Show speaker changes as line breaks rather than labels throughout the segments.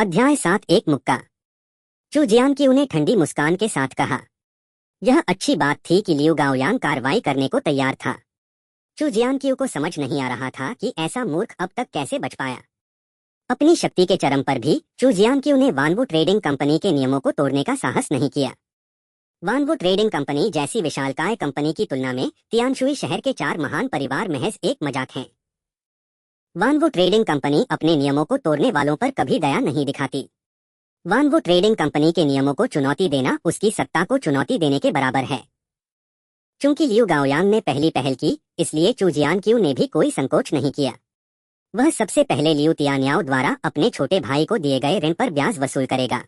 अध्याय 7 एक मुक्का। चू जियांग ने ठंडी मुस्कान के साथ कहा। यह अच्छी बात थी कि लियू गाओयांग कार्रवाई करने को तैयार था। चू जियांग को समझ नहीं आ रहा था कि ऐसा मूर्ख अब तक कैसे बच पाया। अपनी शक्ति के चरम पर भी चू जियांग ने वानवू ट्रेडिंग कंपनी के नियमों को तोड़ने का साहस नहीं किया। वानवू ट्रेडिंग कंपनी जैसी विशालकाय कंपनी की तुलना में तियानशुई शहर के 4 महान परिवार महज एक मजाक हैं। वानवू ट्रेडिंग कंपनी अपने नियमों को तोड़ने वालों पर कभी दया नहीं दिखाती। वानवू ट्रेडिंग कंपनी के नियमों को चुनौती देना उसकी सत्ता को चुनौती देने के बराबर है। चूंकि लियू गाओयांग ने पहली पहल की, इसलिए चू जियांग ने भी कोई संकोच नहीं किया। वह सबसे पहले लियू तियान्याओ द्वारा अपने छोटे भाई को दिए गए ऋण पर ब्याज वसूल करेगा।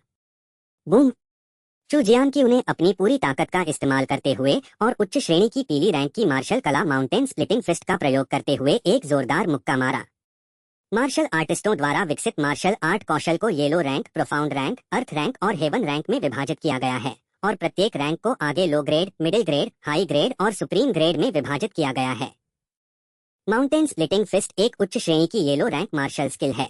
बूम! चू जियांग ने अपनी पूरी ताकत का इस्तेमाल करते हुए और उच्च श्रेणी की पीली रैंक की मार्शल कला माउंटेन स्प्लिटिंग फिस्ट का प्रयोग करते हुए एक जोरदार मुक्का मारा। मार्शल आर्टिस्टों द्वारा विकसित मार्शल आर्ट कौशल को येलो रैंक, प्रोफाउंड रैंक, अर्थ रैंक और हेवन रैंक में विभाजित किया गया है और प्रत्येक रैंक को आगे low grade, middle grade, high grade और सुप्रीम ग्रेड में विभाजित किया गया है। माउंटेन स्प्लिटिंग फिस्ट एक उच्च श्रेणी की येलो रैंक मार्शल स्किल है।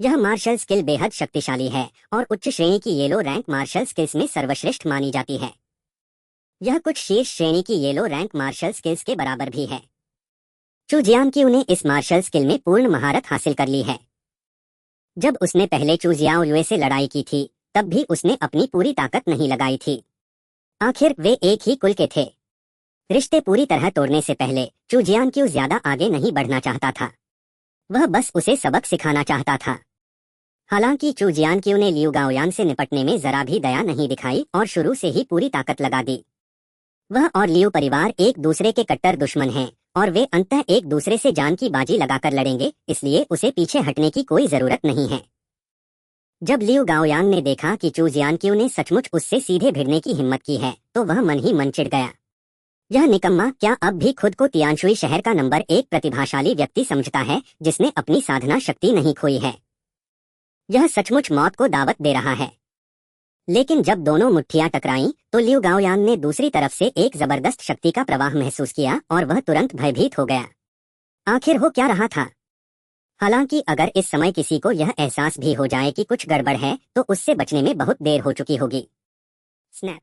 यह मार्शल स्किल बेहद शक्तिशाली है और उच्च श्रेणी की येलो रैंक मार्शल स्किल्स में सर्वश्रेष्ठ मानी जाती है। यह कुछ शीर्ष श्रेणी की येलो रैंक मार्शल स्किल्स के बराबर भी है। चू जियांग ने इस मार्शल स्किल में पूर्ण महारत हासिल कर ली है। जब उसने पहले चू जियाओ युए से लड़ाई की थी, तब भी उसने अपनी पूरी ताकत नहीं लगाई थी। आखिर वे एक ही कुल के थे। रिश्ते पूरी तरह तोड़ने से पहले चू जियांग ज्यादा आगे नहीं बढ़ना चाहता था। वह बस उसे सबक सिखाना चाहता था। हालांकि चू जियांग ने लियू गाओयांग से निपटने में जरा भी दया नहीं दिखाई और शुरू से ही पूरी ताकत लगा दी। वह और लियू परिवार एक दूसरे के कट्टर दुश्मन हैं और वे अंततः एक दूसरे से जान की बाजी लगाकर लड़ेंगे, इसलिए उसे पीछे हटने की कोई जरूरत नहीं है। जब लियू गाओयांग ने देखा कि चू जियांग ने सचमुच उससे सीधे भिड़ने की हिम्मत की है, तो वह मन ही मन चिढ़ गया। यह निकम्मा क्या अब भी खुद को तियानशुई शहर का नंबर 1 प्रतिभाशाली व्यक्ति समझता है, जिसने अपनी साधना शक्ति नहीं खोई है। यह सचमुच मौत को दावत दे रहा है। लेकिन जब दोनों मुट्ठियां टकराईं, तो लियू गाओयांग ने दूसरी तरफ से एक जबरदस्त शक्ति का प्रवाह महसूस किया और वह तुरंत भयभीत हो गया। आखिर हो क्या रहा था? हालांकि अगर इस समय किसी को यह एहसास भी हो जाए कि कुछ गड़बड़ है, तो उससे बचने में बहुत देर हो चुकी होगी। स्नैप!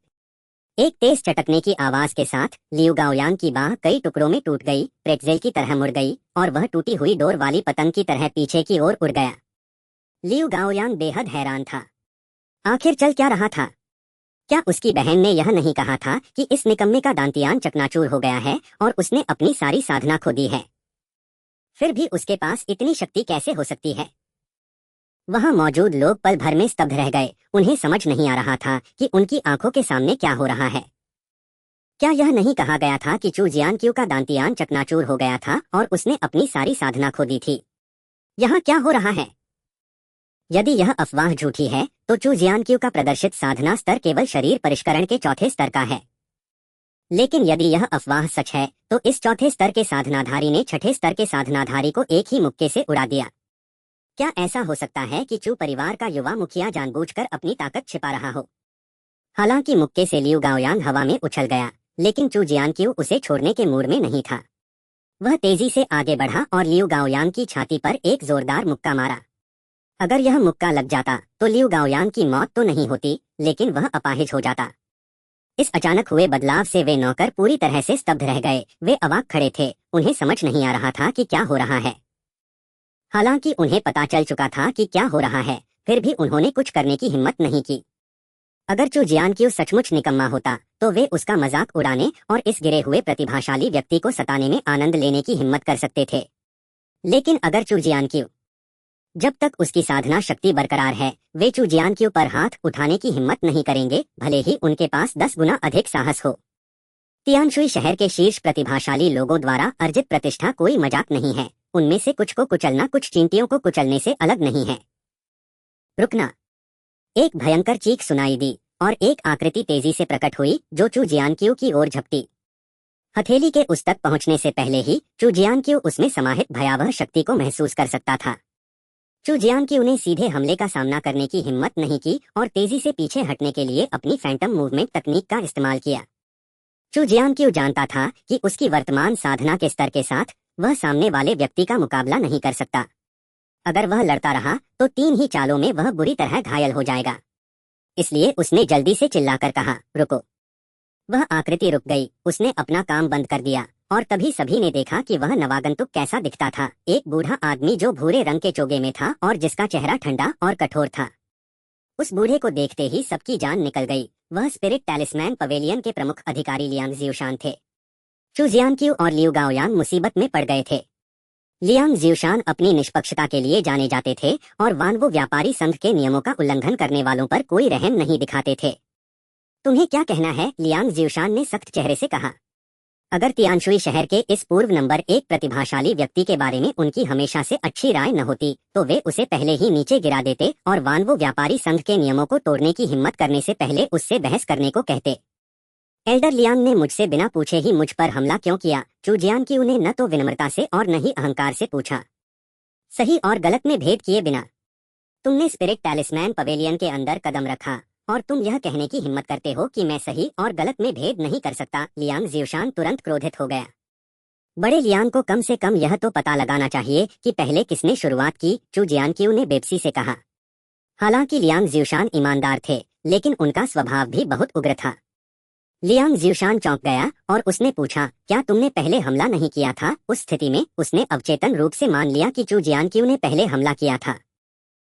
एक तेज चटकने की आवाज के साथ लियू गाओयांग की बाह कई टुकड़ों में टूट गई, प्रेटजेल की तरह मुड़ गई और वह टूटी हुई डोर वाली पतंग की तरह पीछे की ओर उड़ गया। लियू गाओयांग बेहद हैरान था। आखिर चल क्या रहा था? क्या उसकी बहन ने यह नहीं कहा था कि इस निकम्मे का दांतियान चकनाचूर हो गया है और उसने अपनी सारी साधना खो दी है? फिर भी उसके पास इतनी शक्ति कैसे हो सकती है? वहां मौजूद लोग पल भर में स्तब्ध रह गए। उन्हें समझ नहीं आ रहा था कि उनकी आंखों के सामने क्या हो रहा है। क्या यह नहीं कहा गया था कि चू जियांग का दांतियान चकनाचूर हो गया था और उसने अपनी सारी साधना खो दी थी? यहाँ क्या हो रहा है? यदि यह अफवाह झूठी है, तो चू जियांग का प्रदर्शित साधना स्तर केवल शरीर परिष्करण के चौथे स्तर का है। लेकिन यदि यह अफवाह सच है, तो इस चौथे स्तर के साधनाधारी ने छठे स्तर के साधनाधारी को एक ही मुक्के से उड़ा दिया। क्या ऐसा हो सकता है कि चू परिवार का युवा मुखिया जानबूझकर अपनी ताकत छिपा रहा हो? हालांकि मुक्के से लियू गाओयांग हवा में उछल गया, लेकिन चू जियांग उसे छोड़ने के मूड में नहीं था। वह तेजी से आगे बढ़ा और लियू गाओयांग की छाती पर एक जोरदार मुक्का मारा। अगर यह मुक्का लग जाता तो लियू गाओयांग की मौत तो नहीं होती, लेकिन वह अपाहिज हो जाता। इस अचानक हुए बदलाव से वे नौकर पूरी तरह से स्तब्ध रह गए। वे अवाक खड़े थे। उन्हें समझ नहीं आ रहा था कि क्या हो रहा है। हालांकि उन्हें पता चल चुका था कि क्या हो रहा है, फिर भी उन्होंने कुछ करने की हिम्मत नहीं की। अगर चू जियांग सचमुच निकम्मा होता, तो वे उसका मजाक उड़ाने और इस गिरे हुए प्रतिभाशाली व्यक्ति को सताने में आनंद लेने की हिम्मत कर सकते थे। लेकिन अगर चू जियांग जब तक उसकी साधना शक्ति बरकरार है, वे चू जियांग पर हाथ उठाने की हिम्मत नहीं करेंगे, भले ही उनके पास 10 गुना अधिक साहस हो। तियानशुई शहर के शीर्ष प्रतिभाशाली लोगों द्वारा अर्जित प्रतिष्ठा कोई मजाक नहीं है। उनमें से कुछ को कुचलना कुछ चींटियों को कुचलने से अलग नहीं है। रुकना! एक भयंकर चीख सुनाई दी और एक आकृति तेजी से प्रकट हुई जो चू जियांग की ओर झपटी। हथेली के उस तक पहुंचने से पहले ही चू जियांग उसमें समाहित भयावह शक्ति को महसूस कर सकता था। चू जियांग ने सीधे हमले का सामना करने की हिम्मत नहीं की और तेजी से पीछे हटने के लिए अपनी फैंटम मूवमेंट तकनीक का इस्तेमाल किया। चू जियांग जानता था कि उसकी वर्तमान साधना के स्तर के साथ वह सामने वाले व्यक्ति का मुकाबला नहीं कर सकता। अगर वह लड़ता रहा तो 3 ही चालों में वह बुरी तरह घायल हो जाएगा। इसलिए उसने जल्दी से चिल्लाकर कहा, रुको। वह आकृति रुक गई। उसने अपना काम बंद कर दिया और तभी सभी ने देखा कि वह नवागंतुक कैसा दिखता था। एक बूढ़ा आदमी जो भूरे रंग के चोगे में था और जिसका चेहरा ठंडा और कठोर था। उस बूढ़े को देखते ही सबकी जान निकल गई। वह स्पिरिट टैलिस्मैन पवेलियन के प्रमुख अधिकारी लियांग ज्यूशान थे। चू जियांग और लियू गाओयांग मुसीबत में पड़ गए थे। लियांग ज्यूशान अपनी निष्पक्षता के लिए जाने जाते थे और वानवो व्यापारी संघ के नियमों का उल्लंघन करने वालों पर कोई रहम नहीं दिखाते थे। तुम्हें क्या कहना है? लियांग ज्यूशान ने सख्त चेहरे से कहा। अगर तियानशुई शहर के इस पूर्व नंबर 1 प्रतिभाशाली व्यक्ति के बारे में उनकी हमेशा से अच्छी राय न होती तो वे उसे पहले ही नीचे गिरा देते और वानवो व्यापारी संघ के नियमों को तोड़ने की हिम्मत करने से पहले उससे बहस करने को कहते। एल्डर लियांग ने मुझसे बिना पूछे ही मुझ पर हमला क्यों किया? चू जियांग ने न तो विनम्रता से और न ही अहंकार से पूछा। सही और गलत में भेद किए बिना तुमने स्पिरिट टैलिस्मैन पवेलियन के अंदर कदम रखा और तुम यह कहने की हिम्मत करते हो कि मैं सही और गलत में भेद नहीं कर सकता। लियांग ज्यूशान तुरंत क्रोधित हो गया। बड़े लियांग को कम से कम यह तो पता लगाना चाहिए कि पहले किसने शुरुआत की। चू जियांग ने बेबसी से कहा। हालांकि लियांग ज्यूशान ईमानदार थे लेकिन उनका स्वभाव भी बहुत उग्र था। लियांग ज्यूशान चौंक गया और उसने पूछा, क्या तुमने पहले हमला नहीं किया था? उस स्थिति में उसने अवचेतन रूप से मान लिया कि चू जियांग ने पहले हमला किया था।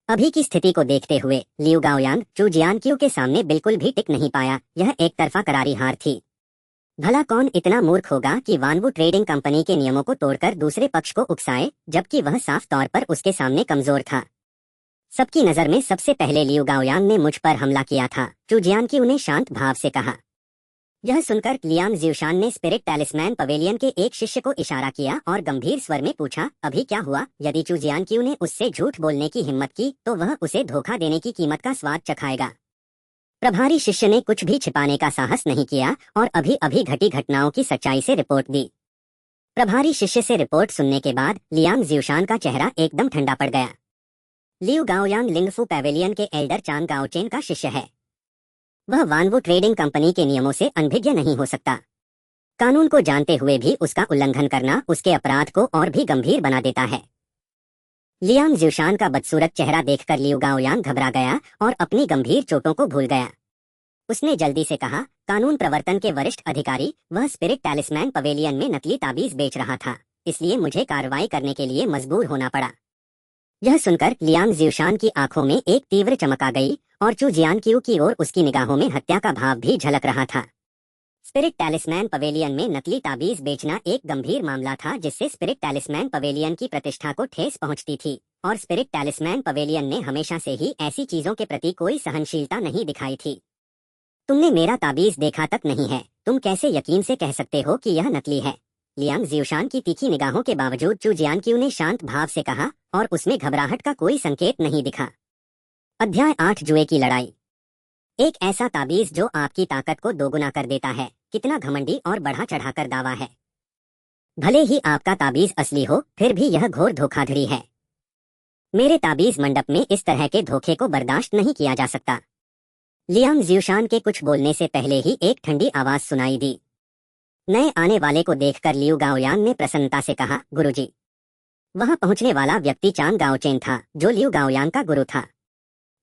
अभी की स्थिति को देखते हुए लियू गाओयांग चू जियांग के सामने बिल्कुल भी टिक नहीं पाया। यह एक तरफा करारी हार थी। भला कौन इतना मूर्ख होगा कि वानवो ट्रेडिंग कंपनी के नियमों को तोड़कर दूसरे पक्ष को उकसाए, जबकि वह साफ तौर पर उसके सामने कमजोर था। सबकी नजर में सबसे पहले लियू गाओयांग ने मुझ पर हमला किया था। चू जियांग ने शांत भाव से कहा। यह सुनकर लियांग ज्यूशान ने स्पिरिट टैलिस्मैन पवेलियन के एक शिष्य को इशारा किया और गंभीर स्वर में पूछा, अभी क्या हुआ? यदि चू जियांग ने उससे झूठ बोलने की हिम्मत की तो वह उसे धोखा देने की कीमत का स्वाद चखाएगा। प्रभारी शिष्य ने कुछ भी छिपाने का साहस नहीं किया और अभी अभी घटी घटनाओं की सच्चाई से रिपोर्ट दी। प्रभारी शिष्य से रिपोर्ट सुनने के बाद लियांग ज्यूशान का चेहरा एकदम ठंडा पड़ गया। लियू गाओयांग लिंगफू पवेलियन के एल्डर चांग गाओचेन का शिष्य है। वह वानवो ट्रेडिंग कंपनी के नियमों से अनभिज्ञ नहीं हो सकता। कानून को जानते हुए भी उसका उल्लंघन करना उसके अपराध को और भी गंभीर बना देता है। लियांग ज्यूशान का बदसूरत चेहरा देखकर लियू गाओयांग घबरा गया और अपनी गंभीर चोटों को भूल गया। उसने जल्दी से कहा, कानून प्रवर्तन के वरिष्ठ अधिकारी, वह स्पिरिट टैलिस्मैन पवेलियन में नकली ताबीज बेच रहा था, इसलिए मुझे कार्रवाई करने के लिए मजबूर होना पड़ा। यह सुनकर लियांग ज्यूशान की आंखों में एक तीव्र चमक आ गई और चू जियांग की ओर उसकी निगाहों में हत्या का भाव भी झलक रहा था। स्पिरिट टैलिस्मैन पवेलियन में नकली ताबीज बेचना एक गंभीर मामला था जिससे स्पिरिट टैलिस्मैन पवेलियन की प्रतिष्ठा को ठेस पहुंचती थी और स्पिरिट टैलिस्मैन पवेलियन ने हमेशा से ही ऐसी चीजों के प्रति कोई सहनशीलता नहीं दिखाई थी। तुमने मेरा ताबीज देखा तक नहीं है, तुम कैसे यकीन से कह सकते हो कि यह नकली है? लियांग ज्यूशान की तीखी निगाहों के बावजूद चू जियांग ने शांत भाव से कहा और उसमें घबराहट का कोई संकेत नहीं दिखा। अध्याय 8 जुए की लड़ाई। एक ऐसा ताबीज जो आपकी ताकत को दोगुना कर देता है, कितना घमंडी और बढ़ा चढ़ाकर दावा है। भले ही आपका ताबीज असली हो, फिर भी यह घोर धोखाधड़ी है। मेरे ताबीज मंडप में इस तरह के धोखे को बर्दाश्त नहीं किया जा सकता। लियांग ज्यूशान के कुछ बोलने से पहले ही एक ठंडी आवाज सुनाई दी। नए आने वाले को देखकर लियू गाओयांग ने प्रसन्नता से कहा, गुरुजी। वहां पहुंचने वाला व्यक्ति चांग गाओचेन था, जो लियू गाओयांग का गुरु था।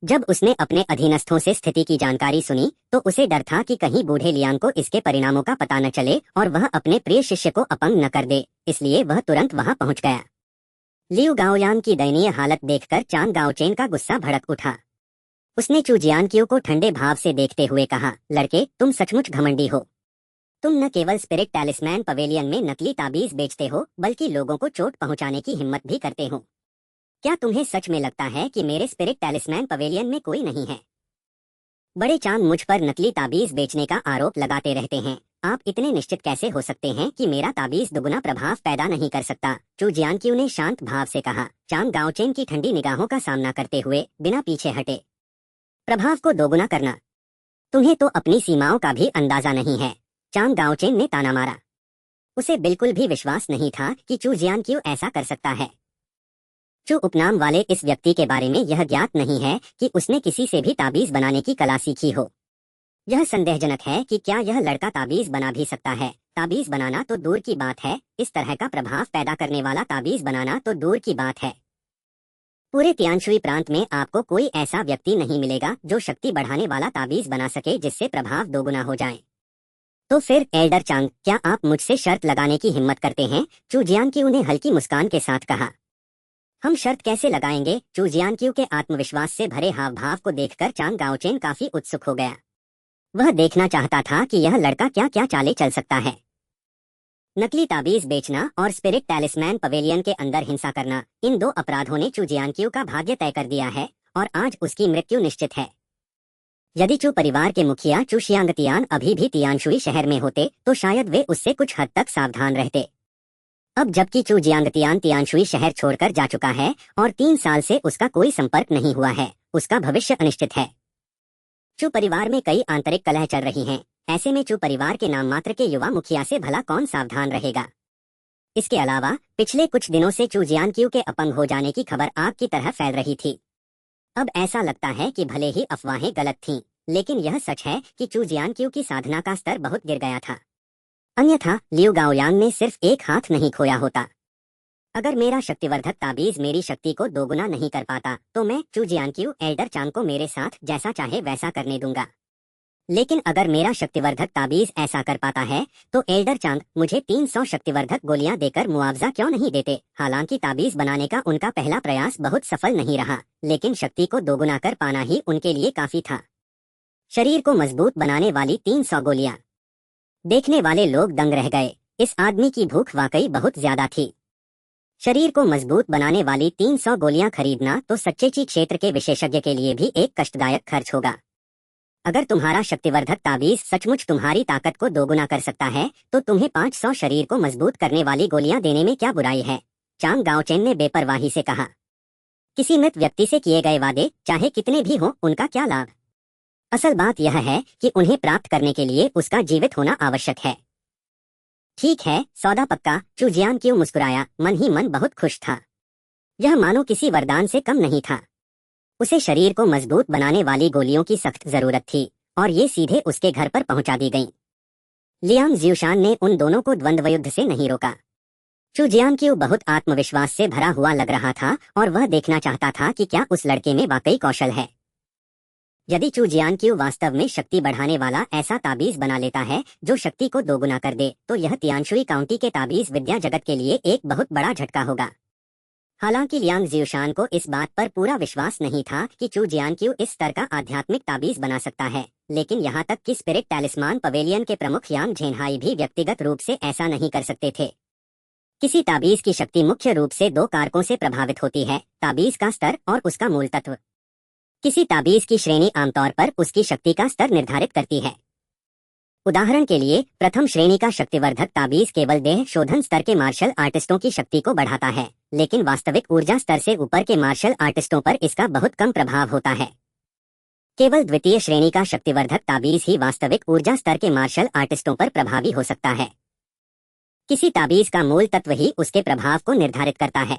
जब उसने अपने अधीनस्थों से स्थिति की जानकारी सुनी तो उसे डर था कि कहीं बूढ़े लियांग को इसके परिणामों का पता न चले और वह अपने प्रिय शिष्य को अपंग न कर दे, इसलिए वह तुरंत वहां पहुंच गया। लियू गाओयांग की दयनीय हालत देखकर चांग गाओचेन का गुस्सा भड़क उठा। उसने चू जियांग को ठंडे भाव से देखते हुए कहा, लड़के, तुम सचमुच घमंडी हो। तुम न केवल स्पिरिट टैलिस्मैन पवेलियन में नकली ताबीज बेचते हो, बल्कि लोगों को चोट पहुंचाने की हिम्मत भी करते हो। क्या तुम्हें सच में लगता है कि मेरे स्पिरिट टैलिस्मैन पवेलियन में कोई नहीं है? बड़े चांग मुझ पर नकली ताबीज बेचने का आरोप लगाते रहते हैं। आप इतने निश्चित कैसे हो सकते हैं कि मेरा ताबीज दुगुना प्रभाव पैदा नहीं कर सकता? चू जियांग ने शांत भाव से कहा। चांग गाओचेन की ठंडी निगाहों का सामना करते हुए बिना पीछे हटे, प्रभाव को दोगुना करना? तुम्हें तो अपनी सीमाओं का भी अंदाजा नहीं है। चांग गाओचेन ने ताना मारा। उसे बिल्कुल भी विश्वास नहीं था कि चू जियांग ऐसा कर सकता है। चू उपनाम वाले इस व्यक्ति के बारे में यह ज्ञात नहीं है कि उसने किसी से भी ताबीज बनाने की कला सीखी हो। यह संदेहजनक है कि क्या यह लड़का ताबीज बना भी सकता है। ताबीज बनाना तो दूर की बात है, इस तरह का प्रभाव पैदा करने वाला ताबीज बनाना तो दूर की बात है। पूरे तियानशुई प्रांत में आपको कोई ऐसा व्यक्ति नहीं मिलेगा जो शक्ति बढ़ाने वाला ताबीज बना सके जिससे प्रभाव दोगुना हो जाए। तो फिर एल्डर चांग, क्या आप मुझसे शर्त लगाने की हिम्मत करते हैं? चू जियांग्क्यू ने हल्की मुस्कान के साथ कहा। हम शर्त कैसे लगाएंगे? चू जियांग्क्यू के आत्मविश्वास से भरे हाव भाव को देखकर चांग गाओचेन काफी उत्सुक हो गया। वह देखना चाहता था कि यह लड़का क्या क्या चालें चल सकता है। नकली ताबीज बेचना और स्पिरिट टैलिस्मैन पवेलियन के अंदर हिंसा करना, इन दो अपराधों ने चू जियांग्क्यू का भाग्य तय कर दिया है और आज उसकी मृत्यु निश्चित है। यदि चू परिवार के मुखिया चू शियांगतियान अभी भी तियानशुई शहर में होते तो शायद वे उससे कुछ हद तक सावधान रहते। अब जबकि चू जियांगतियान तियानशुई शहर छोड़कर जा चुका है और 3 साल से उसका कोई संपर्क नहीं हुआ है, उसका भविष्य अनिश्चित है। चू परिवार में कई आंतरिक कलह चल रही हैं। ऐसे में चू परिवार के नाम मात्र के युवा मुखिया से भला कौन सावधान रहेगा? इसके अलावा पिछले कुछ दिनों से चू जियांग्क्यू के अपंग हो जाने की खबर आग की तरह फैल रही थी। अब ऐसा लगता है कि भले ही अफवाहें गलत थीं, लेकिन यह सच है कि चू जियांग्क्यू की साधना का स्तर बहुत गिर गया था। अन्यथा लियू गाओयांग ने सिर्फ एक हाथ नहीं खोया होता। अगर मेरा शक्तिवर्धक ताबीज मेरी शक्ति को दोगुना नहीं कर पाता तो मैं चू जियांग्क्यू एल्डर चांग को मेरे साथ जैसा चाहे वैसा करने दूंगा। लेकिन अगर मेरा शक्तिवर्धक ताबीज ऐसा कर पाता है तो एल्डर चांग मुझे 300 शक्तिवर्धक गोलियां देकर मुआवजा क्यों नहीं देते? हालांकि ताबीज बनाने का उनका पहला प्रयास बहुत सफल नहीं रहा, लेकिन शक्ति को दोगुना कर पाना ही उनके लिए काफी था। शरीर को मजबूत बनाने वाली 300 गोलियां। देखने वाले लोग दंग रह गए। इस आदमी की भूख वाकई बहुत ज्यादा थी। शरीर को मजबूत बनाने वाली 300 गोलियां खरीदना तो सच्चेची क्षेत्र के विशेषज्ञ के लिए भी एक कष्टदायक खर्च होगा। अगर तुम्हारा शक्तिवर्धक ताबीज सचमुच तुम्हारी ताकत को दोगुना कर सकता है तो तुम्हें 500 शरीर को मजबूत करने वाली गोलियां देने में क्या बुराई है? चांग गाओचेन ने बेपरवाही से कहा। किसी मृत व्यक्ति से किए गए वादे चाहे कितने भी हों, उनका क्या लाभ? असल बात यह है कि उन्हें प्राप्त करने के लिए उसका जीवित होना आवश्यक है। ठीक है, सौदा पक्का। चू जियांग्क्यू मुस्कुराया, मन ही मन बहुत खुश था। यह मानो किसी वरदान से कम नहीं था। उसे शरीर को मजबूत बनाने वाली गोलियों की सख्त जरूरत थी और ये सीधे उसके घर पर पहुंचा दी गईं। लियांग ज्यूशान ने उन दोनों को द्वंद्व युद्ध से नहीं रोका। चू जियांग्क्यू बहुत आत्मविश्वास से भरा हुआ लग रहा था और वह देखना चाहता था कि क्या उस लड़के में वाकई कौशल है। यदि चू जियांग्क्यू वास्तव में शक्ति बढ़ाने वाला ऐसा ताबीज बना लेता है जो शक्ति को दोगुना कर दे तो यह तियानशुई काउंटी के ताबीज विद्या जगत के लिए एक बहुत बड़ा झटका होगा। हालांकि लियांग ज्यूशान को इस बात पर पूरा विश्वास नहीं था कि चू जियांग्क्यू इस स्तर का आध्यात्मिक ताबीज बना सकता है, लेकिन यहाँ तक कि स्पिरिट टैलिस्मान पवेलियन के प्रमुख यांग झेनहाई भी व्यक्तिगत रूप से ऐसा नहीं कर सकते थे। किसी ताबीज की शक्ति मुख्य रूप से 2 कारकों से प्रभावित होती है, ताबीज का स्तर और उसका मूल तत्व। किसी ताबीज की श्रेणी आमतौर पर उसकी शक्ति का स्तर निर्धारित करती है। उदाहरण के लिए प्रथम श्रेणी का शक्तिवर्धक ताबीज केवल देह शोधन स्तर के मार्शल आर्टिस्टों की शक्ति को बढ़ाता है, लेकिन वास्तविक ऊर्जा स्तर से ऊपर के मार्शल आर्टिस्टों पर इसका बहुत कम प्रभाव होता है। केवल द्वितीय श्रेणी का शक्तिवर्धक ताबीज ही वास्तविक ऊर्जा स्तर के मार्शल आर्टिस्टों पर प्रभावी हो सकता है। किसी ताबीज का मूल तत्व ही उसके प्रभाव को निर्धारित करता है।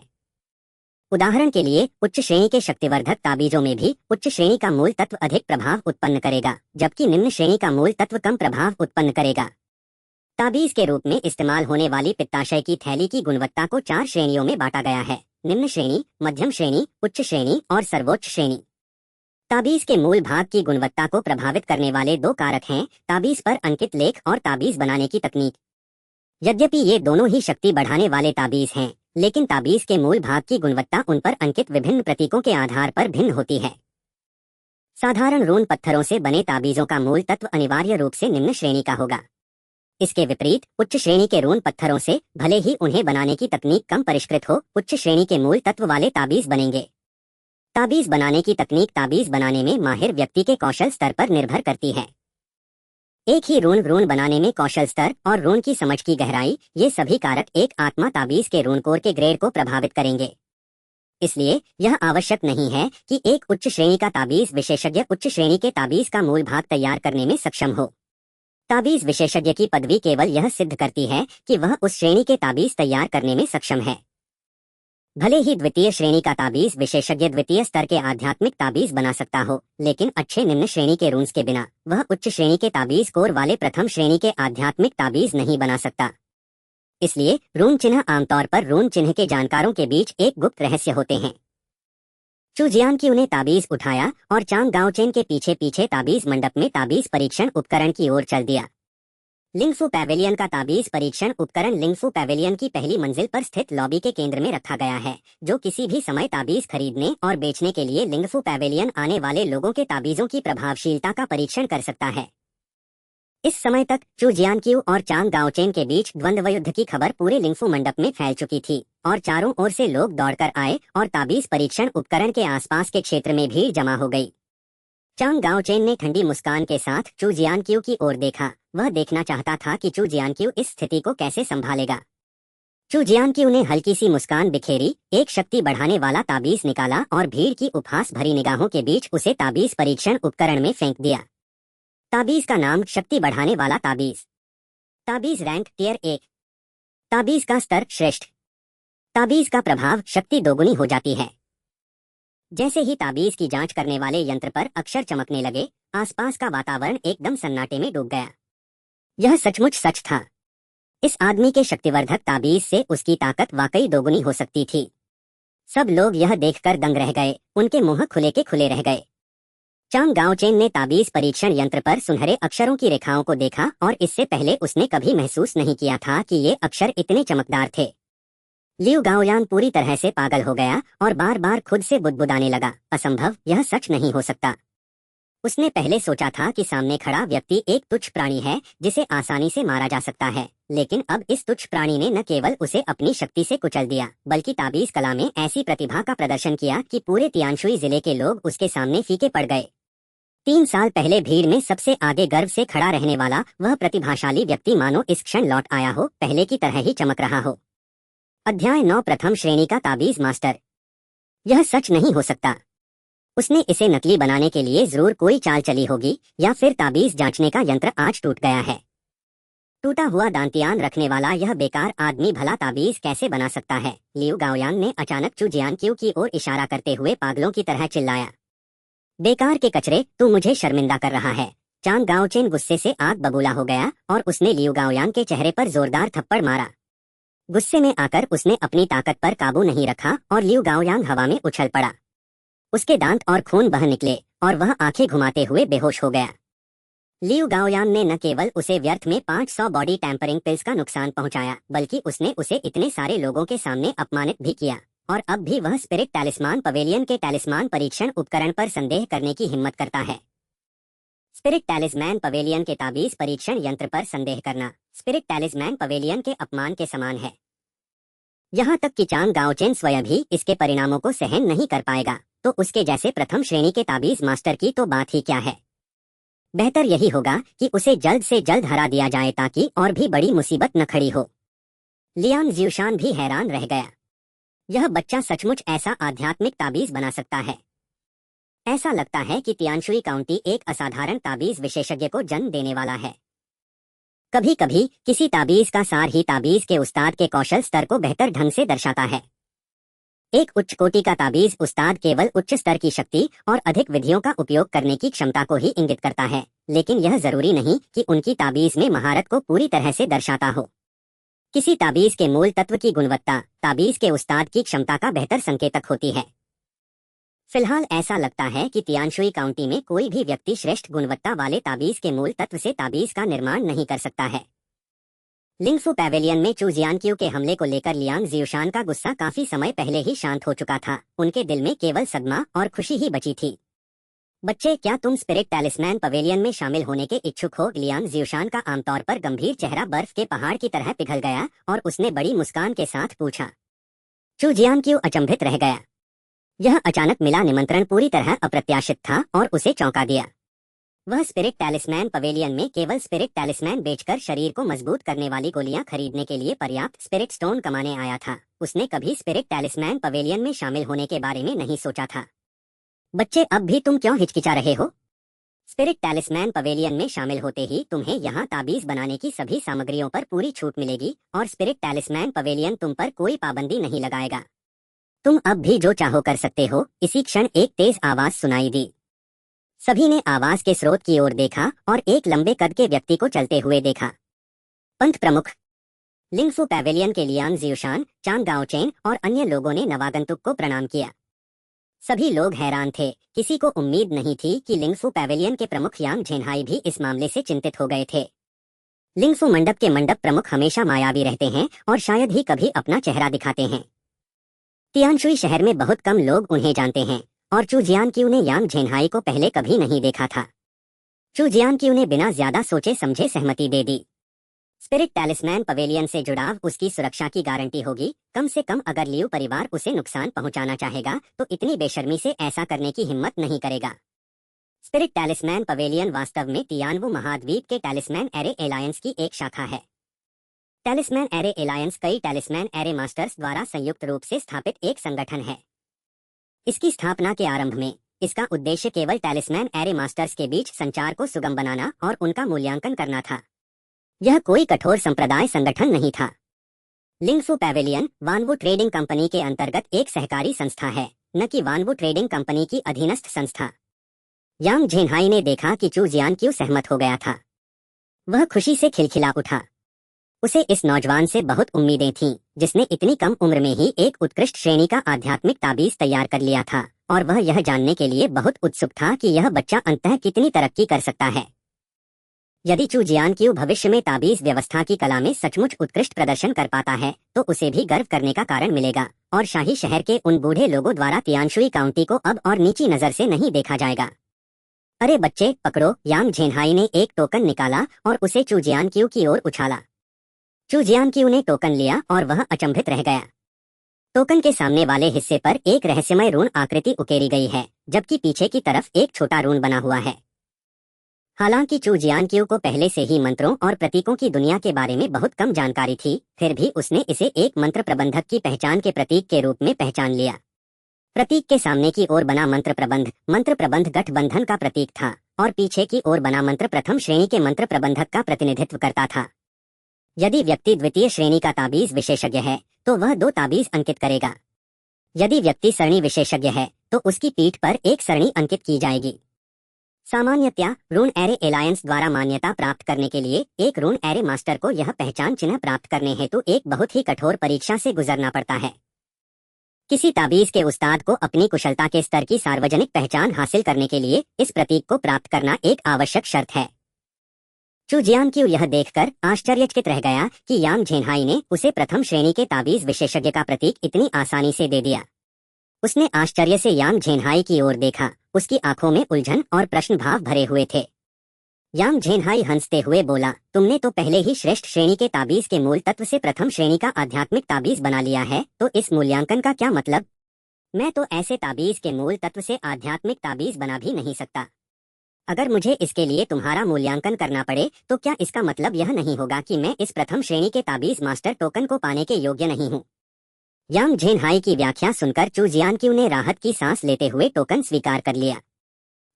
उदाहरण के लिए उच्च श्रेणी के शक्तिवर्धक ताबीजों में भी उच्च श्रेणी का मूल तत्व अधिक प्रभाव उत्पन्न करेगा, जबकि निम्न श्रेणी का मूल तत्व कम प्रभाव उत्पन्न करेगा। ताबीज के रूप में इस्तेमाल होने वाली पित्ताशय की थैली की गुणवत्ता को 4 श्रेणियों में बांटा गया है: निम्न श्रेणी, मध्यम श्रेणी, उच्च श्रेणी और सर्वोच्च श्रेणी। ताबीज के मूल भाग की गुणवत्ता को प्रभावित करने वाले 2 कारक हैं: ताबीज पर अंकित लेख और ताबीज बनाने की तकनीक। यद्यपि ये दोनों ही शक्ति बढ़ाने वाले ताबीज हैं, लेकिन ताबीज के मूल भाग की गुणवत्ता उन पर अंकित विभिन्न प्रतीकों के आधार पर भिन्न होती है। साधारण रून पत्थरों से बने ताबीजों का मूल तत्व अनिवार्य रूप से निम्न श्रेणी का होगा। इसके विपरीत उच्च श्रेणी के रून पत्थरों से, भले ही उन्हें बनाने की तकनीक कम परिष्कृत हो, उच्च श्रेणी के मूल तत्व वाले ताबीज बनेंगे। ताबीज बनाने की तकनीक ताबीज बनाने में माहिर व्यक्ति के कौशल स्तर पर निर्भर करती है। एक ही रून बनाने में कौशल स्तर और रून की समझ की गहराई, ये सभी कारक एक आत्मा ताबीज के रून कोर के ग्रेड को प्रभावित करेंगे। इसलिए यह आवश्यक नहीं है कि एक उच्च श्रेणी का ताबीज विशेषज्ञ उच्च श्रेणी के ताबीज का मूल भाग तैयार करने में सक्षम हो। ताबीज विशेषज्ञ की पदवी केवल यह सिद्ध करती है कि वह उस श्रेणी के ताबीज तैयार करने में सक्षम है। भले ही द्वितीय श्रेणी का ताबीज विशेषज्ञ द्वितीय स्तर के आध्यात्मिक ताबीज बना सकता हो, लेकिन अच्छे निम्न श्रेणी के रून्स के बिना वह उच्च श्रेणी के ताबीज कोर वाले प्रथम श्रेणी के आध्यात्मिक ताबीज नहीं बना सकता। इसलिए रून चिन्ह आमतौर पर रून चिन्ह के जानकारों के बीच एक गुप्त रहस्य होते हैं। चू जियांग्क्यू ने ताबीज उठाया और चांग गाओचेन के पीछे पीछे ताबीज मंडप में ताबीज परीक्षण उपकरण की ओर चल दिया। लिंगफू पैवेलियन का ताबीज परीक्षण उपकरण लिंगफू पैवेलियन की पहली मंजिल पर स्थित लॉबी के केंद्र में रखा गया है, जो किसी भी समय ताबीज खरीदने और बेचने के लिए लिंगफू पैवेलियन आने वाले लोगों के ताबीजों की प्रभावशीलता का परीक्षण कर सकता है। इस समय तक चू जियांग्क्यू और चांग गाओचेन के बीच द्वंद्व युद्ध की खबर पूरे लिंगफू मंडप में फैल चुकी थी और चारों ओर से लोग दौड़कर आए और ताबीज परीक्षण उपकरण के आसपास के क्षेत्र में भीड़ जमा हो गई। चांग गाओचेन ने ठंडी मुस्कान के साथ चू जियांग्क्यू की ओर देखा। वह देखना चाहता था कि चू जियांग्क्यू इस स्थिति को कैसे संभालेगा। चू जियांग्क्यू ने हल्की सी मुस्कान बिखेरी, एक शक्ति बढ़ाने वाला ताबीज निकाला और भीड़ की उपहास भरी निगाहों के बीच उसे ताबीज परीक्षण उपकरण में फेंक दिया। ताबीज का नाम शक्ति बढ़ाने वाला ताबीज। ताबीज रैंक टियर 1। ताबीज का स्तर श्रेष्ठ। ताबीज का प्रभाव शक्ति दोगुनी हो जाती है। जैसे ही ताबीज की जांच करने वाले यंत्र पर अक्षर चमकने लगे, आसपास का वातावरण एकदम सन्नाटे में डूब गया। यह सचमुच सच था। इस आदमी के शक्तिवर्धक ताबीज से उसकी ताकत वाकई दोगुनी हो सकती थी। सब लोग यह देखकर दंग रह गए, उनके मुंह खुले के खुले रह गए। चांग गाओचेन ने ताबीज परीक्षण यंत्र पर सुनहरे अक्षरों की रेखाओं को देखा और इससे पहले उसने कभी महसूस नहीं किया था कि ये अक्षर इतने चमकदार थे। लियू गाओयान पूरी तरह से पागल हो गया और बार बार खुद से बुदबुदाने लगा, असंभव, यह सच नहीं हो सकता। उसने पहले सोचा था कि सामने खड़ा व्यक्ति एक तुच्छ प्राणी है जिसे आसानी से मारा जा सकता है, लेकिन अब इस तुच्छ प्राणी ने न केवल उसे अपनी शक्ति से कुचल दिया, बल्कि ताबीज कला में ऐसी प्रतिभा का प्रदर्शन किया कि पूरे तियानशुई जिले के लोग उसके सामने फीके पड़ गए। 3 साल पहले भीड़ में सबसे आगे गर्व से खड़ा रहने वाला वह प्रतिभाशाली व्यक्ति मानो इस क्षण लौट आया हो, पहले की तरह ही चमक रहा हो। अध्याय 9 प्रथम श्रेणी का ताबीज मास्टर। यह सच नहीं हो सकता। उसने इसे नकली बनाने के लिए जरूर कोई चाल चली होगी, या फिर ताबीज जांचने का यंत्र आज टूट गया है। टूटा हुआ दांतियान रखने वाला यह बेकार आदमी भला ताबीज कैसे बना सकता है? लियू गाओयान ने अचानक चू जियांग्क्यू की ओर इशारा करते हुए पागलों की तरह चिल्लाया। बेकार के कचरे, तू मुझे शर्मिंदा कर रहा है। चांग गाओचेन गुस्से से आग बबूला हो गया और उसने लियू गाओयान के चेहरे पर जोरदार थप्पड़ मारा। गुस्से में आकर उसने अपनी ताकत पर काबू नहीं रखा और लियू गाओयांग हवा में उछल पड़ा। उसके दांत और खून बह निकले और वह आंखें घुमाते हुए बेहोश हो गया। लियू गाओयान ने न केवल उसे व्यर्थ में 500 बॉडी टैंपरिंग पिल्स का नुकसान पहुंचाया, बल्कि उसने उसे इतने सारे लोगों के सामने अपमानित भी किया, और अब भी वह स्पिरिट टैलिस्मान पवेलियन के टैलिस्मान परीक्षण उपकरण पर संदेह करने की हिम्मत करता है। स्पिरिट टैलिस्मैन पवेलियन के ताबीज परीक्षण यंत्र पर संदेह करना स्पिरिट टैलिस्मैन पवेलियन के अपमान के समान है। यहाँ तक कि चांग गाओचेन स्वयं भी इसके परिणामों को सहन नहीं कर पाएगा, तो उसके जैसे प्रथम श्रेणी के ताबीज मास्टर की तो बात ही क्या है। बेहतर यही होगा कि उसे जल्द से जल्द हरा दिया जाए ताकि और भी बड़ी मुसीबत न खड़ी हो। लियांग ज़्यूशान भी हैरान रह गया। यह बच्चा सचमुच ऐसा आध्यात्मिक ताबीज बना सकता है। ऐसा लगता है कि तियानशुई काउंटी एक असाधारण ताबीज विशेषज्ञ को जन्म देने वाला है। कभी कभी किसी ताबीज का सार ही ताबीज के उस्ताद के कौशल स्तर को बेहतर ढंग से दर्शाता है। एक उच्च कोटि का ताबीज उस्ताद केवल उच्च स्तर की शक्ति और अधिक विधियों का उपयोग करने की क्षमता को ही इंगित करता है, लेकिन यह जरूरी नहीं कि उनकी ताबीज में महारत को पूरी तरह से दर्शाता हो। किसी ताबीज के मूल तत्व की गुणवत्ता ताबीज के उस्ताद की क्षमता का बेहतर संकेतक होती है। फिलहाल ऐसा लगता है कि तियानशुई काउंटी में कोई भी व्यक्ति श्रेष्ठ गुणवत्ता वाले ताबीज के मूल तत्व से ताबीज का निर्माण नहीं कर सकता है। लिंगफू पैवेलियन में चू जियांग्क्यू के हमले को लेकर लियांग ज़्यूशान का गुस्सा काफी समय पहले ही शांत हो चुका था। उनके दिल में केवल सदमा और खुशी ही बची थी। बच्चे, क्या तुम स्पिरिट टैलिस्मैन पवेलियन में शामिल होने के इच्छुक हो? लियांग ज़्यूशान का आमतौर पर गंभीर चेहरा बर्फ के पहाड़ की तरह पिघल गया और उसने बड़ी मुस्कान के साथ पूछा। चू जियांग्क्यू अचंभित रह गया। यह अचानक मिला निमंत्रण पूरी तरह अप्रत्याशित था और उसे चौंका दिया। वह स्पिरिट टैलिस्मैन पवेलियन में केवल स्पिरिट टैलिस्मैन बेचकर शरीर को मजबूत करने वाली गोलियां खरीदने के लिए पर्याप्त स्पिरिट स्टोन कमाने आया था। उसने कभी स्पिरिट टैलिस्मैन पवेलियन में शामिल होने के बारे में नहीं सोचा था। बच्चे, अब भी तुम क्यों हिचकिचा रहे हो? स्पिरिट टैलिस्मैन पवेलियन में शामिल होते ही तुम्हें यहाँ ताबीज बनाने की सभी सामग्रियों पर पूरी छूट मिलेगी और स्पिरिट टैलिस्मैन पवेलियन तुम पर कोई पाबंदी नहीं लगाएगा। तुम अब भी जो चाहो कर सकते हो। इसी क्षण एक तेज आवाज सुनाई दी। सभी ने आवाज के स्रोत की ओर देखा और एक लंबे कद के व्यक्ति को चलते हुए देखा। पंथ प्रमुख लिंगफू पैवेलियन के लियांग ज़्यूशान, चांग गाओचेन और अन्य लोगों ने नवागंतुक को प्रणाम किया। सभी लोग हैरान थे। किसी को उम्मीद नहीं थी कि लिंगफू पैवेलियन के प्रमुख यांग झेनहाई भी इस मामले से चिंतित हो गए थे। लिंगफू मंडप के मंडप प्रमुख हमेशा मायावी रहते हैं और शायद ही कभी अपना चेहरा दिखाते हैं। तियानशुई शहर में बहुत कम लोग उन्हें जानते हैं और चू जियानक्यू ने यांग झेनहाई को पहले कभी नहीं देखा था। चू जियानक्यू ने बिना ज्यादा सोचे समझे सहमति दे दी। स्पिरिट टैलिस्मैन पवेलियन से जुड़ाव उसकी सुरक्षा की गारंटी होगी। कम से कम अगर लियू परिवार उसे नुकसान पहुंचाना चाहेगा तो इतनी बेशर्मी से ऐसा करने की हिम्मत नहीं करेगा। स्पिरिट टैलिस्मैन पवेलियन वास्तव में तियानवु महाद्वीप के टैलिस्मैन एरे एलायंस की एक शाखा है। टैलिस्मैन एरे एलायंस कई टैलिस्मैन एरे मास्टर्स द्वारा संयुक्त रूप से स्थापित एक संगठन है। इसकी स्थापना के आरंभ में इसका उद्देश्य केवल टैलिस्मैन एरे मास्टर्स के बीच संचार को सुगम बनाना और उनका मूल्यांकन करना था। यह कोई कठोर संप्रदाय संगठन नहीं था। लिंगफू पैवेलियन वानवू ट्रेडिंग कंपनी के अंतर्गत एक सहकारी संस्था है, न कि वानवू ट्रेडिंग कंपनी की अधीनस्थ संस्था। यांग झेनहाई ने देखा कि चू जियानक्यू सहमत हो गया था। वह खुशी से खिलखिला उठा। उसे इस नौजवान से बहुत उम्मीदें थीं, जिसने इतनी कम उम्र में ही एक उत्कृष्ट श्रेणी का आध्यात्मिक ताबीज तैयार कर लिया था, और वह यह जानने के लिए बहुत उत्सुक था कि यह बच्चा अंततः कितनी तरक्की कर सकता है। यदि चू जियानक्यू भविष्य में ताबीज व्यवस्था की कला में सचमुच उत्कृष्ट प्रदर्शन कर पाता है तो उसे भी गर्व करने का कारण मिलेगा, और शाही शहर के उन बूढ़े लोगों द्वारा तियानशुई काउंटी को अब और नीची नजर से नहीं देखा जाएगा। अरे बच्चे पकड़ो, यांग झेनहाई ने एक टोकन निकाला और उसे चू जियानक्यू की ओर उछाला। चू जियानक्यू ने टोकन लिया और वह अचंभित रह गया। टोकन के सामने वाले हिस्से पर एक रहस्यमय रून आकृति उकेरी गई है, जबकि पीछे की तरफ एक छोटा रून बना हुआ है। हालांकि चू जियानक्यू को पहले से ही मंत्रों और प्रतीकों की दुनिया के बारे में बहुत कम जानकारी थी, फिर भी उसने इसे एक मंत्र प्रबंधक की पहचान के प्रतीक के रूप में पहचान लिया। प्रतीक के सामने की ओर बना मंत्र प्रबंध गठबंधन का प्रतीक था, और पीछे की ओर बना मंत्र प्रथम श्रेणी के मंत्र प्रबंधक का प्रतिनिधित्व करता था। यदि व्यक्ति द्वितीय श्रेणी का ताबीज विशेषज्ञ है तो वह 2 ताबीज अंकित करेगा। यदि व्यक्ति सरणी विशेषज्ञ है तो उसकी पीठ पर एक सरणी अंकित की जाएगी। सामान्यतया रून एरे एलायंस द्वारा मान्यता प्राप्त करने के लिए एक रून एरे मास्टर को यह पहचान चिन्ह प्राप्त करने हेतु एक बहुत ही कठोर परीक्षा से गुजरना पड़ता है। किसी ताबीज के उस्ताद को अपनी कुशलता के स्तर की सार्वजनिक पहचान हासिल करने के लिए इस प्रतीक को प्राप्त करना एक आवश्यक शर्त है। चू जियानक्यू यह देखकर आश्चर्यचकित रह गया कि यांग झेनहाई ने उसे प्रथम श्रेणी के ताबीज विशेषज्ञ का प्रतीक इतनी आसानी से दे दिया। उसने आश्चर्य से यांग झेनहाई की ओर देखा। उसकी आंखों में उलझन और प्रश्न भाव भरे हुए थे। यांग झेनहाई हंसते हुए बोला, तुमने तो पहले ही श्रेष्ठ श्रेणी के ताबीज के मूल तत्व से प्रथम श्रेणी का आध्यात्मिक ताबीज बना लिया है, तो इस मूल्यांकन का क्या मतलब? मैं तो ऐसे ताबीज के मूल तत्व से आध्यात्मिक ताबीज बना भी नहीं सकता। अगर मुझे इसके लिए तुम्हारा मूल्यांकन करना पड़े तो क्या इसका मतलब यह नहीं होगा कि मैं इस प्रथम श्रेणी के ताबीज मास्टर टोकन को पाने के योग्य नहीं हूँ? यांग झेनहाई की व्याख्या सुनकर चू जियानक्यू ने राहत की सांस लेते हुए टोकन स्वीकार कर लिया।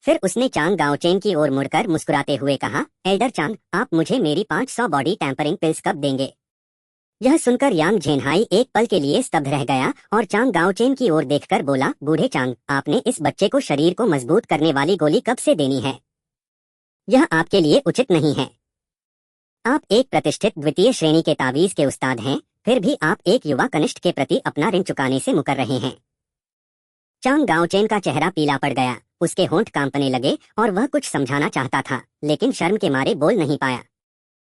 फिर उसने चांग गाओचेन की ओर मुड़कर मुस्कुराते हुए कहा, एल्डर चांग, आप मुझे मेरी 500 बॉडी टैंपरिंग पिल्स कब देंगे? यह सुनकर यांग झेनहाई एक पल के लिए स्तब्ध रह गया और चांग गाओचेन की ओर देखकर बोला, बूढ़े चांग, आपने इस बच्चे को शरीर को मजबूत करने वाली गोली कब से देनी है? यह आपके लिए उचित नहीं है। आप एक प्रतिष्ठित द्वितीय श्रेणी के ताबीज के उस्ताद हैं, फिर भी आप एक युवा कनिष्ठ के प्रति अपना ऋण चुकाने से मुकर रहे हैं। चांग गाओचेन का चेहरा पीला पड़ गया। उसके होंठ कांपने लगे और वह कुछ समझाना चाहता था, लेकिन शर्म के मारे बोल नहीं पाया।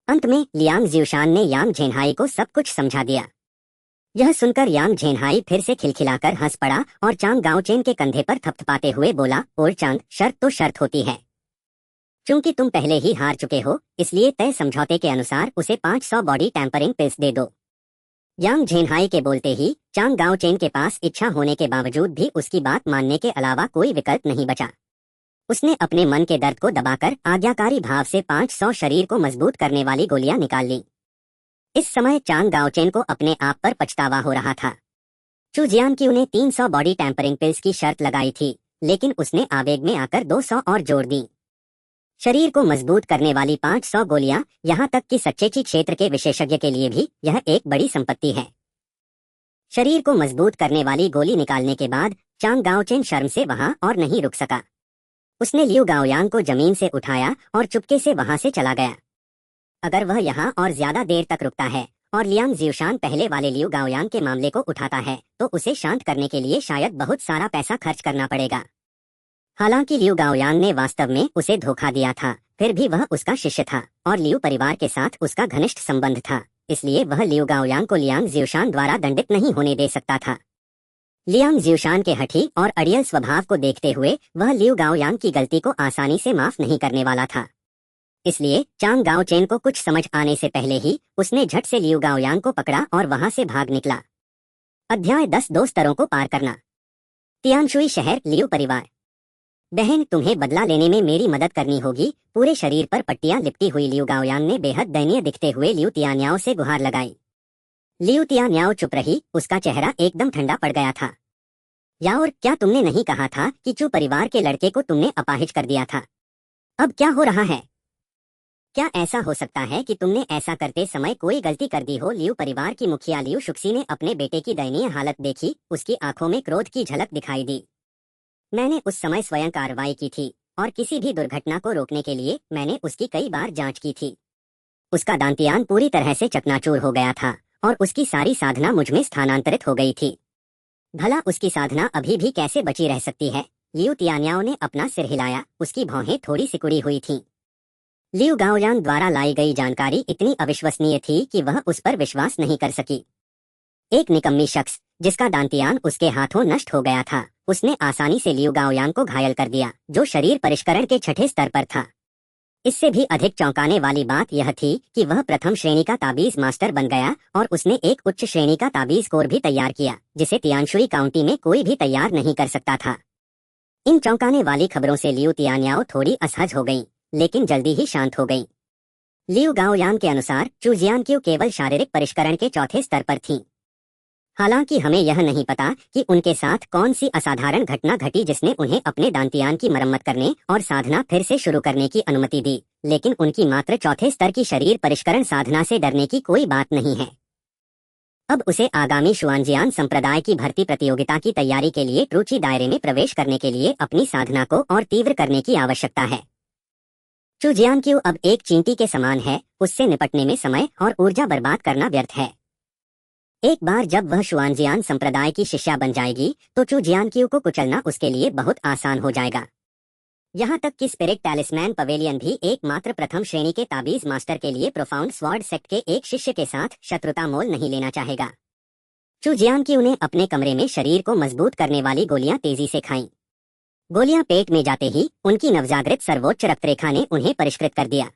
अंत में लियांग ज्यूशान ने यांग झेनहाई को सब कुछ समझा दिया। यह सुनकर यांग झेनहाई फिर से खिलखिलाकर हंस पड़ा और चांग गाओचेन के कंधे पर थपथपाते हुए बोला, और चांग, शर्त तो शर्त होती है। चूंकि तुम पहले ही हार चुके हो, इसलिए तय समझौते के अनुसार उसे 500 बॉडी टैंपरिंग पिल्स दे दो। यांग झेनहाई के बोलते ही चांग गाओचेन के पास इच्छा होने के बावजूद भी उसकी बात मानने के अलावा कोई विकल्प नहीं बचा। उसने अपने मन के दर्द को दबाकर आज्ञाकारी भाव से 500 शरीर को मजबूत करने वाली गोलियां निकाल ली। इस समय चांग गाओचेन को अपने आप पर पछतावा हो रहा था। चू जियानक्यू ने 300 बॉडी टैंपरिंग पिल्स की शर्त लगाई थी, लेकिन उसने आवेग में आकर 200 और जोड़ दी। शरीर को मजबूत करने वाली 500 गोलियां, यहाँ तक कि सच्चेची क्षेत्र के विशेषज्ञ के लिए भी यह एक बड़ी संपत्ति है। शरीर को मजबूत करने वाली गोली निकालने के बाद चांग गाओचेन शर्म से वहां और नहीं रुक सका। उसने लियू गाओयांग को जमीन से उठाया और चुपके से वहां से चला गया। अगर वह यहाँ और ज्यादा देर तक रुकता है और लियांग ज्यूशान पहले वाले लियू गाओयांग के मामले को उठाता है तो उसे शांत करने के लिए शायद बहुत सारा पैसा खर्च करना पड़ेगा। हालांकि लियू गाओयांग ने वास्तव में उसे धोखा दिया था, फिर भी वह उसका शिष्य था और लियू परिवार के साथ उसका घनिष्ठ संबंध था, इसलिए वह लियू गाओयांग को लियांग ज्यूशान द्वारा दंडित नहीं होने दे सकता था। लियांग ज्यूशान के हठी और अड़ियल स्वभाव को देखते हुए वह लियू गाओयांग की गलती को आसानी से माफ नहीं करने वाला था। इसलिए चांग गाओचेन को कुछ समझ आने से पहले ही उसने झट से लियू गाओयांग को पकड़ा और वहां से भाग निकला। अध्याय 10 दो स्तरों को पार करना। तियानशुई शहर, लियू परिवार। बहन, तुम्हें बदला लेने में मेरी मदद करनी होगी। पूरे शरीर पर पट्टियां लिपटी हुई लियू गाओयांग ने बेहद दयनीय दिखते हुए लियू तियान्याओ से गुहार लगाई। लियू तियान्याओ चुप रही, उसका चेहरा एकदम ठंडा पड़ गया था। याओर, क्या तुमने नहीं कहा था कि चू परिवार के लड़के को तुमने अपाहिज कर दिया था? अब क्या हो रहा है? क्या ऐसा हो सकता है कि तुमने ऐसा करते समय कोई गलती कर दी हो? लियू परिवार की मुखिया लियू शुक्सी ने अपने बेटे की दयनीय हालत देखी, उसकी आंखों में क्रोध की झलक दिखाई दी। मैंने उस समय स्वयं कार्रवाई की थी और किसी भी दुर्घटना को रोकने के लिए मैंने उसकी कई बार जांच की थी। उसका दांतियान पूरी तरह से चकनाचूर हो गया था और उसकी सारी साधना मुझमें स्थानांतरित हो गई थी। भला उसकी साधना अभी भी कैसे बची रह सकती है? लियू तियान्याओ ने अपना सिर हिलाया, उसकी भौहें थोड़ी सिकुड़ी हुई थीं। लियू गाओयांग द्वारा लाई गई जानकारी इतनी अविश्वसनीय थी कि वह उस पर विश्वास नहीं कर सकी। एक निकम्मी शख्स जिसका दांतियान उसके हाथों नष्ट हो गया था, उसने आसानी से लियू गाओयांग को घायल कर दिया, जो शरीर परिष्करण के छठे स्तर पर था। इससे भी अधिक चौंकाने वाली बात यह थी कि वह प्रथम श्रेणी का ताबीज मास्टर बन गया और उसने एक उच्च श्रेणी का ताबीज कोर भी तैयार किया, जिसे तियानशुई काउंटी में कोई भी तैयार नहीं कर सकता था। इन चौंकाने वाली खबरों से लियू तियान्याओ थोड़ी असहज हो गई, लेकिन जल्दी ही शांत हो गई। लियू गाओयांग के अनुसार चू जियानक्यू केवल शारीरिक परिष्करण के चौथे स्तर पर थीं। हालांकि हमें यह नहीं पता कि उनके साथ कौन सी असाधारण घटना घटी जिसने उन्हें अपने दांतियान की मरम्मत करने और साधना फिर से शुरू करने की अनुमति दी, लेकिन उनकी मात्र चौथे स्तर की शरीर परिष्करण साधना से डरने की कोई बात नहीं है। अब उसे आगामी शुआनजियान संप्रदाय की भर्ती प्रतियोगिता की तैयारी के लिए ट्रूची दायरे में प्रवेश करने के लिए अपनी साधना को और तीव्र करने की आवश्यकता है। चू जियानक्यू अब एक चींटी के समान है, उससे निपटने में समय और ऊर्जा बर्बाद करना व्यर्थ है। एक बार जब वह शुआनजियान संप्रदाय की शिष्या बन जाएगी तो चू जियानक्यू को कुचलना उसके लिए बहुत आसान हो जाएगा। यहाँ तक कि स्पिरिट टैलिस्मैन पवेलियन भी एकमात्र प्रथम श्रेणी के ताबीज मास्टर के लिए प्रोफाउंड स्वॉर्ड सेक्ट के एक शिष्य के साथ शत्रुता मोल नहीं लेना चाहेगा। चू जियानक्यू ने अपने कमरे में शरीर को मजबूत करने वाली गोलियां तेजी से खाईं। गोलियां पेट में जाते ही उनकी नवजागृत सर्वोच्च रक्तरेखा ने उन्हें परिष्कृत कर दिया।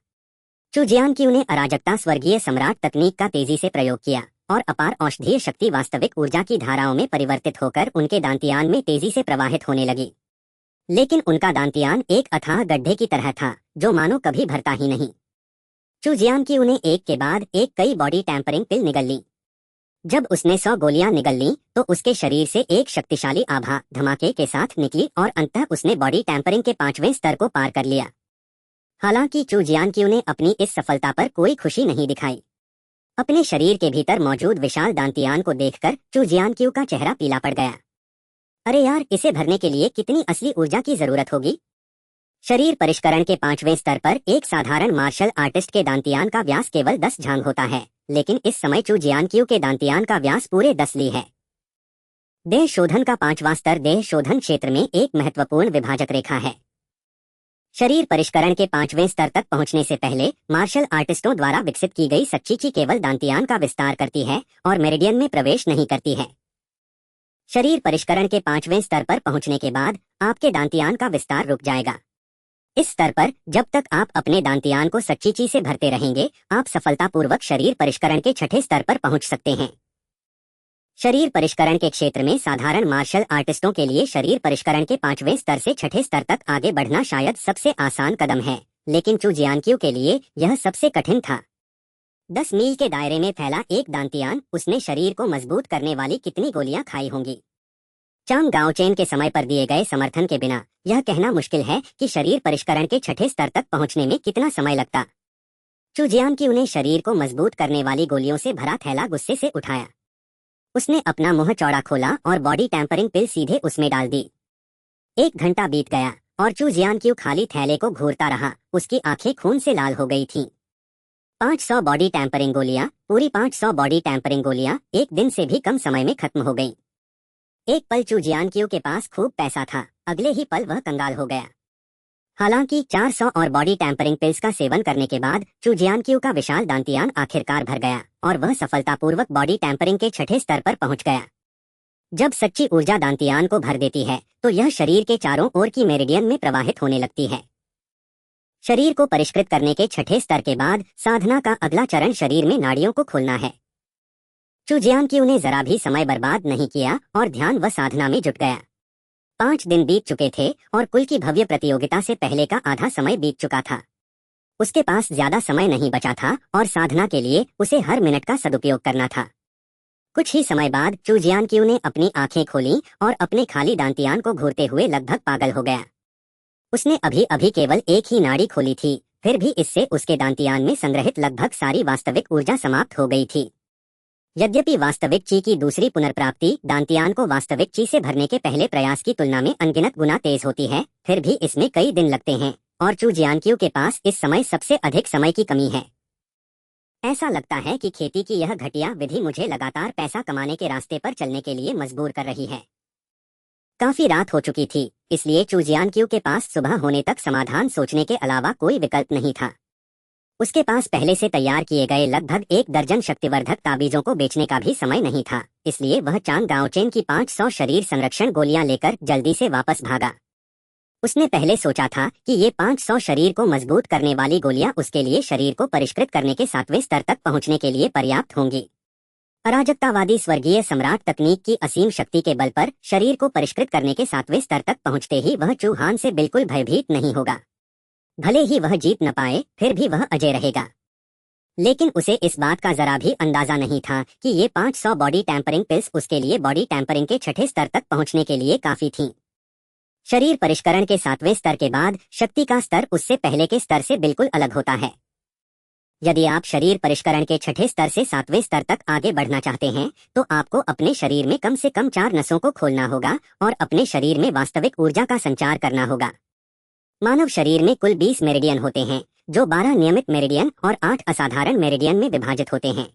चू जियानक्यू ने अराजकता स्वर्गीय सम्राट तकनीक का तेजी से प्रयोग किया और अपार औषधीय शक्ति वास्तविक ऊर्जा की धाराओं में परिवर्तित होकर उनके दांतियान में तेजी से प्रवाहित होने लगी। लेकिन उनका दांतियान एक अथाह गड्ढे की तरह था जो मानो कभी भरता ही नहीं। चू जियानक्यू ने एक के बाद एक कई बॉडी टैंपरिंग पिल निगल ली। जब उसने 100 गोलियां निगल लीं तो उसके शरीर से एक शक्तिशाली आभा धमाके के साथ निकली और अंततः उसने बॉडी टैंपरिंग के 5वें स्तर को पार कर लिया। हालांकि चू जियानक्यू ने अपनी इस सफलता पर कोई खुशी नहीं दिखाई। अपने शरीर के भीतर मौजूद विशाल दांतियान को देखकर चू जियानक्यू का चेहरा पीला पड़ गया। अरे यार, इसे भरने के लिए कितनी असली ऊर्जा की जरूरत होगी। शरीर परिष्करण के 5वें स्तर पर एक साधारण मार्शल आर्टिस्ट के दांतियान का व्यास केवल 10 झांग होता है, लेकिन इस समय चू जियानक्यू के दांतियान का व्यास पूरे 10 ली है। देह शोधन का 5वां स्तर देह शोधन क्षेत्र में एक महत्वपूर्ण विभाजक रेखा है। शरीर परिष्करण के 5वें स्तर तक पहुंचने से पहले मार्शल आर्टिस्टों द्वारा विकसित की गई सच्चीची केवल दांतियान का विस्तार करती है और मेरिडियन में प्रवेश नहीं करती है। शरीर परिष्करण के 5वें स्तर पर पहुंचने के बाद आपके दांतियान का विस्तार रुक जाएगा। इस स्तर पर जब तक आप अपने दांतियान को सच्चीची से भरते रहेंगे, आप सफलतापूर्वक शरीर परिष्करण के 6ठे स्तर पर पहुंच सकते हैं। शरीर परिष्करण के क्षेत्र में साधारण मार्शल आर्टिस्टों के लिए शरीर परिष्करण के 5वें स्तर से 6ठे स्तर तक आगे बढ़ना शायद सबसे आसान कदम है, लेकिन चू जियानक्यू के लिए यह सबसे कठिन था। 10 मील के दायरे में फैला एक दांतियान, उसने शरीर को मजबूत करने वाली कितनी गोलियां खाई होंगी। चांग गाओचेन के समय पर दिए गए समर्थन के बिना यह कहना मुश्किल है कि शरीर परिष्करण के 6ठे स्तर तक पहुंचने में कितना समय लगता। चू जियानक्यू ने शरीर को मजबूत करने वाली गोलियों से भरा थैला गुस्से से उठाया। उसने अपना मुंह चौड़ा खोला और बॉडी टैंपरिंग पिल सीधे उसमें डाल दी। 1 घंटा बीत गया और चू जियानक्यू खाली थैले को घूरता रहा, उसकी आंखें खून से लाल हो गई थीं। 500 बॉडी टैंपरिंग गोलियां, पूरी 500 बॉडी टैंपरिंग गोलियां एक दिन से भी कम समय में खत्म हो गईं। एक पल चू जियानक्यू के पास खूब पैसा था, अगले ही पल वह कंगाल हो गया। हालांकि 400 और बॉडी टैंपरिंग पिल्स का सेवन करने के बाद चू जियानक्यू का विशाल दांतियान आखिरकार भर गया और वह सफलतापूर्वक बॉडी टैंपरिंग के छठे स्तर पर पहुंच गया। जब सच्ची ऊर्जा दांतियान को भर देती है तो यह शरीर के चारों ओर की मेरिडियन में प्रवाहित होने लगती है। शरीर को परिष्कृत करने के छठे स्तर के बाद साधना का अगला चरण शरीर में नाड़ियों को खोलना है। चू जियानक्यू ने जरा भी समय बर्बाद नहीं किया और ध्यान व साधना में जुट गया। 5 दिन बीत चुके थे और कुल की भव्य प्रतियोगिता से पहले का आधा समय बीत चुका था। उसके पास ज्यादा समय नहीं बचा था और साधना के लिए उसे हर मिनट का सदुपयोग करना था। कुछ ही समय बाद चू जियानक्यू ने अपनी आंखें खोली और अपने खाली दांतियान को घूरते हुए लगभग पागल हो गया। उसने अभी अभी केवल एक ही नाड़ी खोली थी, फिर भी इससे उसके दांतियान में संग्रहित लगभग सारी वास्तविक ऊर्जा समाप्त हो गई थी। यद्यपि वास्तविक ची की दूसरी पुनर्प्राप्ति दांतियान को वास्तविक ची से भरने के पहले प्रयास की तुलना में अनगिनत गुना तेज होती है, फिर भी इसमें कई दिन लगते हैं और चू जियानक्यू के पास इस समय सबसे अधिक समय की कमी है। ऐसा लगता है कि खेती की यह घटिया विधि मुझे लगातार पैसा कमाने के रास्ते पर चलने के लिए मजबूर कर रही है। काफी रात हो चुकी थी, इसलिए चू जियानक्यू के पास सुबह होने तक समाधान सोचने के अलावा कोई विकल्प नहीं था। उसके पास पहले से तैयार किए गए लगभग 1 दर्जन शक्तिवर्धक ताबीजों को बेचने का भी समय नहीं था, इसलिए वह चांग गाओचेन की 500 शरीर संरक्षण गोलियां लेकर जल्दी से वापस भागा। उसने पहले सोचा था कि ये 500 शरीर को मजबूत करने वाली गोलियां उसके लिए शरीर को परिष्कृत करने के 7वें स्तर तक पहुंचने के लिए पर्याप्त होंगी। अराजकतावादी स्वर्गीय सम्राट तकनीक की असीम शक्ति के बल पर शरीर को परिष्कृत करने के 7वें स्तर तक पहुंचते ही वह चू हान से बिल्कुल भयभीत नहीं होगा। भले ही वह जीत न पाए, फिर भी वह अजय रहेगा। लेकिन उसे इस बात का जरा भी अंदाजा नहीं था कि ये 500 बॉडी टैंपरिंग पिल्स उसके लिए बॉडी टैंपरिंग के छठे स्तर तक पहुंचने के लिए काफी थीं। शरीर परिष्करण के 7वें स्तर के बाद शक्ति का स्तर उससे पहले के स्तर से बिल्कुल अलग होता है। यदि आप शरीर परिष्करण के छठे स्तर से 7वें स्तर तक आगे बढ़ना चाहते हैं तो आपको अपने शरीर में कम से कम 4 नसों को खोलना होगा और अपने शरीर में वास्तविक ऊर्जा का संचार करना होगा। मानव शरीर में कुल 20 मेरिडियन होते हैं, जो 12 नियमित मेरिडियन और 8 असाधारण मेरिडियन में विभाजित होते हैं।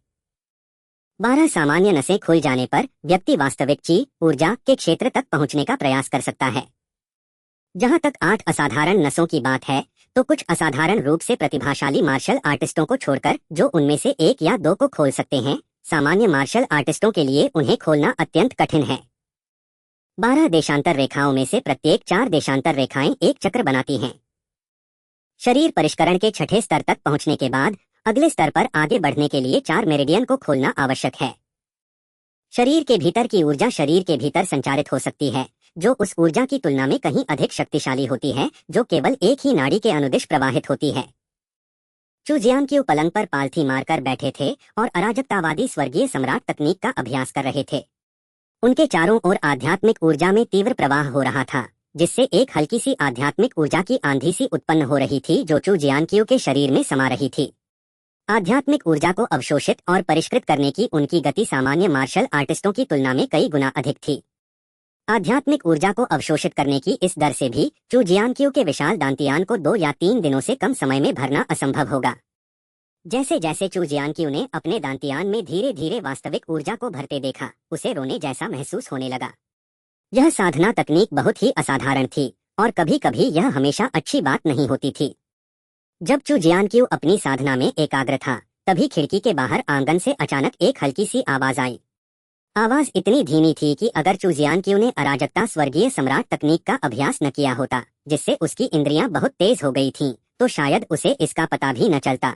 12 सामान्य नसें खुल जाने पर व्यक्ति वास्तविक ची ऊर्जा के क्षेत्र तक पहुंचने का प्रयास कर सकता है। जहां तक 8 असाधारण नसों की बात है तो कुछ असाधारण रूप से प्रतिभाशाली मार्शल आर्टिस्टों को छोड़कर, जो उनमें से 1 या 2 को खोल सकते हैं, सामान्य मार्शल आर्टिस्टों के लिए उन्हें खोलना अत्यंत कठिन है। 12 देशांतर रेखाओं में से प्रत्येक 4 देशांतर रेखाएं एक चक्र बनाती हैं। शरीर परिष्करण के छठे स्तर तक पहुंचने के बाद अगले स्तर पर आगे बढ़ने के लिए 4 मेरिडियन को खोलना आवश्यक है। शरीर के भीतर की ऊर्जा शरीर के भीतर संचारित हो सकती है, जो उस ऊर्जा की तुलना में कहीं अधिक शक्तिशाली होती है, जो केवल एक ही नाड़ी के अनुदिश प्रवाहित होती है। चू जियानक्यू पलंग पर पालथी मारकर बैठे थे और अराजकतावादी स्वर्गीय सम्राट तकनीक का अभ्यास कर रहे थे। उनके चारों ओर आध्यात्मिक ऊर्जा में तीव्र प्रवाह हो रहा था, जिससे एक हल्की सी आध्यात्मिक ऊर्जा की आंधी सी उत्पन्न हो रही थी जो चू जियानक्यू के शरीर में समा रही थी। आध्यात्मिक ऊर्जा को अवशोषित और परिष्कृत करने की उनकी गति सामान्य मार्शल आर्टिस्टों की तुलना में कई गुना अधिक थी। आध्यात्मिक ऊर्जा को अवशोषित करने की इस दर से भी चू जियानक्यू के विशाल दांतियान को 2 या 3 दिनों से कम समय में भरना असंभव होगा। जैसे जैसे चू जियानक्यू ने अपने दांतियान में धीरे धीरे वास्तविक ऊर्जा को भरते देखा, उसे रोने जैसा महसूस होने लगा। यह साधना तकनीक बहुत ही असाधारण थी और कभी कभी यह हमेशा अच्छी बात नहीं होती थी। जब चू जियानक्यू अपनी साधना में एकाग्र था, तभी खिड़की के बाहर आंगन से अचानक एक हल्की सी आवाज आई। आवाज इतनी धीमी थी कि अगर चू जियानक्यू ने अराजकता स्वर्गीय सम्राट तकनीक का अभ्यास न किया होता, जिससे उसकी इंद्रियां बहुत तेज हो गई थीं, तो शायद उसे इसका पता भी न चलता।